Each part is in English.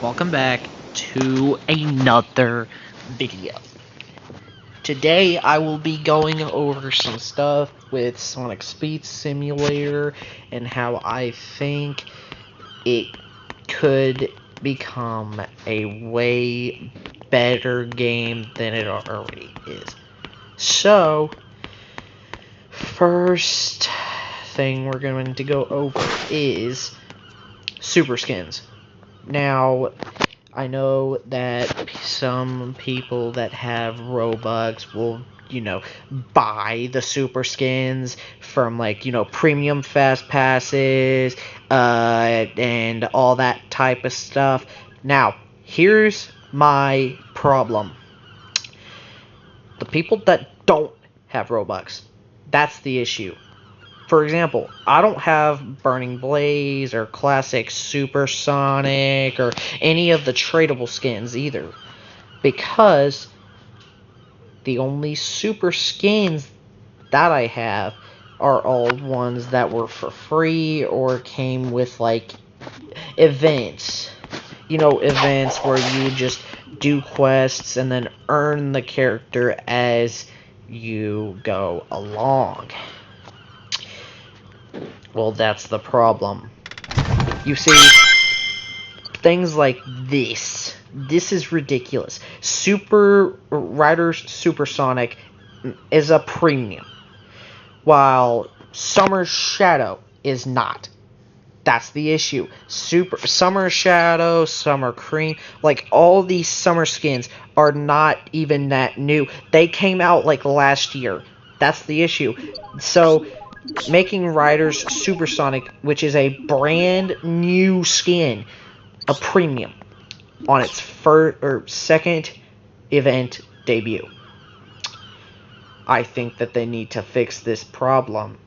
welcome back to another video. Today I will be going over some stuff with Sonic Speed Simulator and how I think it could become a way better game than it already is. So, first thing we're going to go over is Super Skins. Now, I know that some people that have Robux will, buy the Super Skins from, premium Fast Passes, and all that type of stuff. Now, here's my problem. The people that don't have Robux, that's the issue. For example, I don't have Burning Blaze or Classic Supersonic or any of the tradable skins either, because the only super skins that I have are all ones that were for free or came with events. Events where you just do quests and then earn the character as you go along. Well, that's the problem. You see, things like this. This is ridiculous. Super Riders Supersonic is a premium, while Summer Shadow is not. That's the issue. Summer Shadow, Summer Cream, all these summer skins are not even that new. They came out last year. That's the issue. So, making Riders Supersonic, which is a brand new skin, a premium on its second event debut. I think that they need to fix this problem,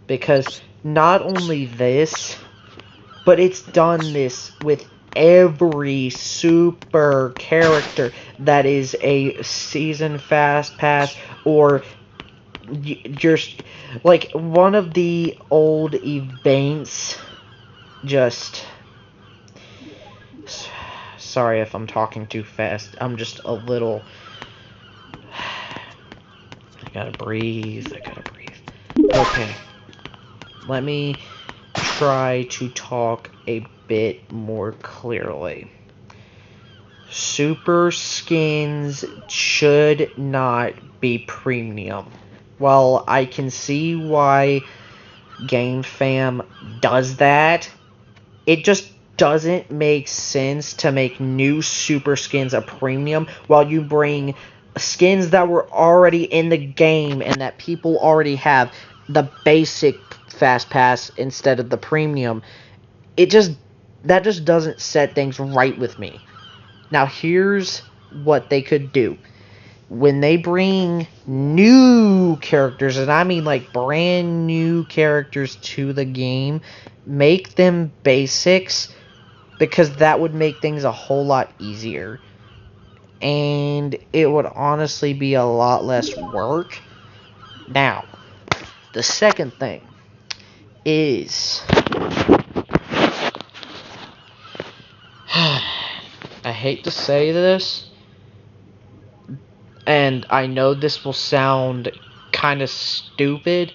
because not only this, but it's done this with every super character that is a season fast pass or just one of the old events. Sorry if I'm talking too fast. I'm just a little. I gotta breathe. Okay. Let me try to talk a bit more clearly. Super skins should not be premium. While I can see why GameFam does that, it just doesn't make sense to make new super skins a premium while you bring skins that were already in the game and that people already have, the basic Fast Pass instead of the premium. That just doesn't set things right with me. Now, here's what they could do. When they bring new characters, and I mean brand new characters to the game, make them basics, because that would make things a whole lot easier. And it would honestly be a lot less work. Now, the second thing is, I hate to say this, and I know this will sound kind of stupid,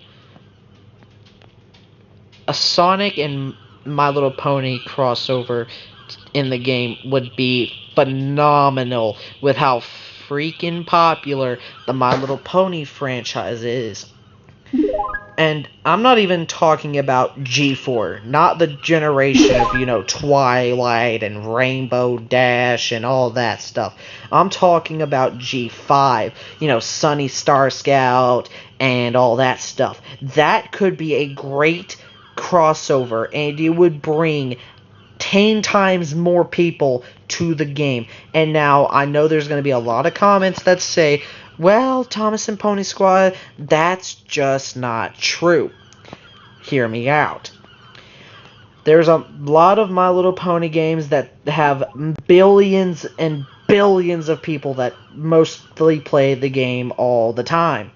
a Sonic and My Little Pony crossover in the game would be phenomenal with how freaking popular the My Little Pony franchise is. And I'm not even talking about G4, not the generation of, Twilight and Rainbow Dash and all that stuff. I'm talking about G5, Sunny Star Scout and all that stuff. That could be a great crossover, and it would bring 10 times more people to the game. And now, I know there's going to be a lot of comments that say, well, Thomas and Pony Squad, that's just not true. Hear me out. There's a lot of My Little Pony games that have billions and billions of people that mostly play the game all the time.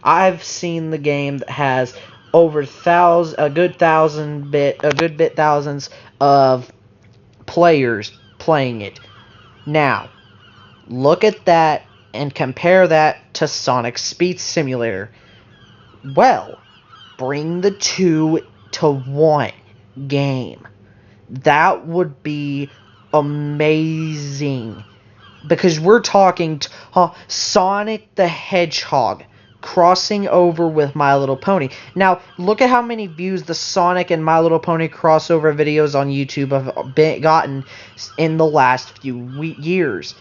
I've seen the game that has over thousands of players playing it. Now, look at that and compare that to Sonic Speed Simulator. Well, bring the two to one game. That would be amazing. Because we're talking Sonic the Hedgehog crossing over with My Little Pony. Now, look at how many views the Sonic and My Little Pony crossover videos on YouTube have gotten in the last few years.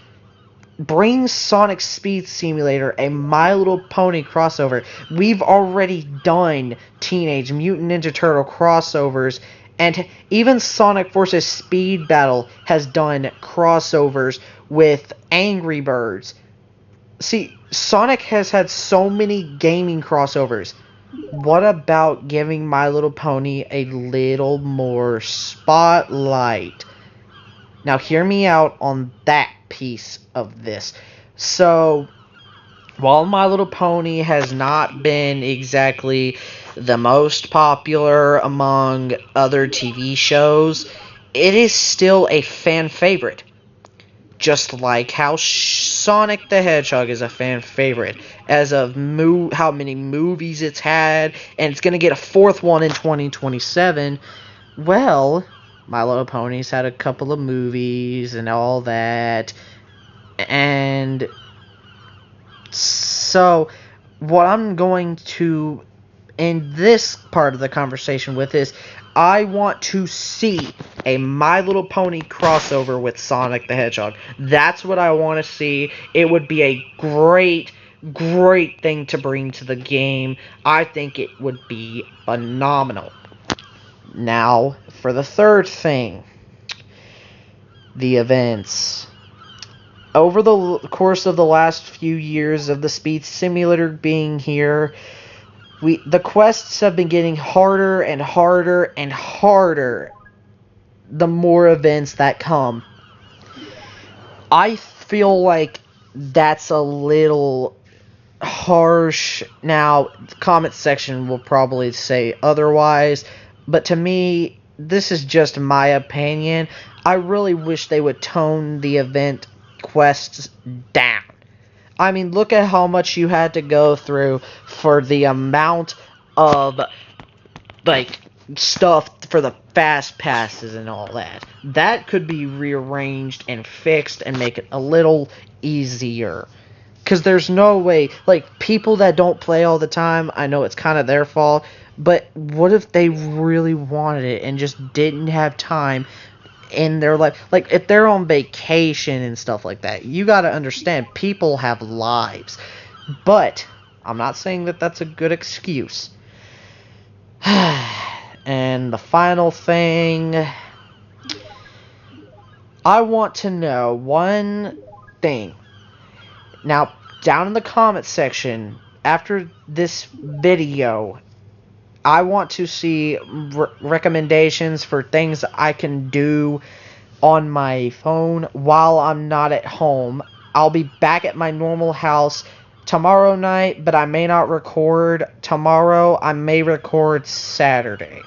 Bring Sonic Speed Simulator a My Little Pony crossover. We've already done Teenage Mutant Ninja Turtle crossovers, and even Sonic vs. Speed Battle has done crossovers with Angry Birds. See, Sonic has had so many gaming crossovers. What about giving My Little Pony a little more spotlight? Now, hear me out on that piece of this. So, while My Little Pony has not been exactly the most popular among other TV shows, it is still a fan favorite. Just like how Sonic the Hedgehog is a fan favorite, as of how many movies it's had, and it's going to get a fourth one in 2027. Well, My Little Pony's had a couple of movies and all that, and so what I'm going to end this part of the conversation with is, I want to see a My Little Pony crossover with Sonic the Hedgehog. That's what I want to see. It would be a great thing to bring to the game. I think it would be phenomenal. Now, for the third thing, the events. Over the course of the last few years of the Speed Simulator being here, the quests have been getting harder and harder and harder the more events that come. I feel like that's a little harsh. Now, the comment section will probably say otherwise, but to me, this is just my opinion. I really wish they would tone the event quests down. I mean, look at how much you had to go through for the amount of, like, stuff for the fast passes and all that. That could be rearranged and fixed and make it a little easier. Because there's no way, like, people that don't play all the time, I know it's kind of their fault, but what if they really wanted it and just didn't have time in their life? Like, if they're on vacation and stuff like that, you gotta understand, people have lives. But I'm not saying that that's a good excuse. And the final thing, I want to know one thing. Now, down in the comment section, after this video, I want to see recommendations for things I can do on my phone while I'm not at home. I'll be back at my normal house tomorrow night, but I may not record tomorrow. I may record Saturday.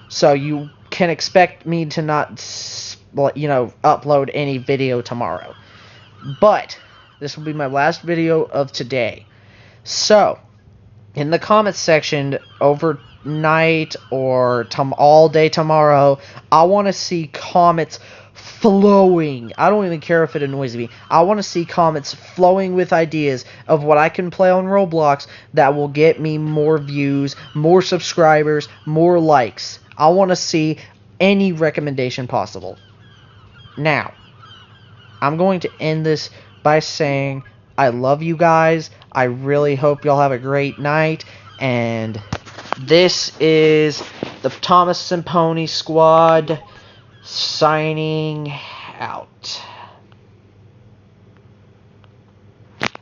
So you can expect me to not, upload any video tomorrow. But this will be my last video of today. So, in the comments section overnight or all day tomorrow, I want to see comments flowing. I don't even care if it annoys me. I want to see comments flowing with ideas of what I can play on Roblox that will get me more views, more subscribers, more likes. I want to see any recommendation possible. Now, I'm going to end this by saying I love you guys. I really hope y'all have a great night. And this is the Thomas and Pony Squad signing out.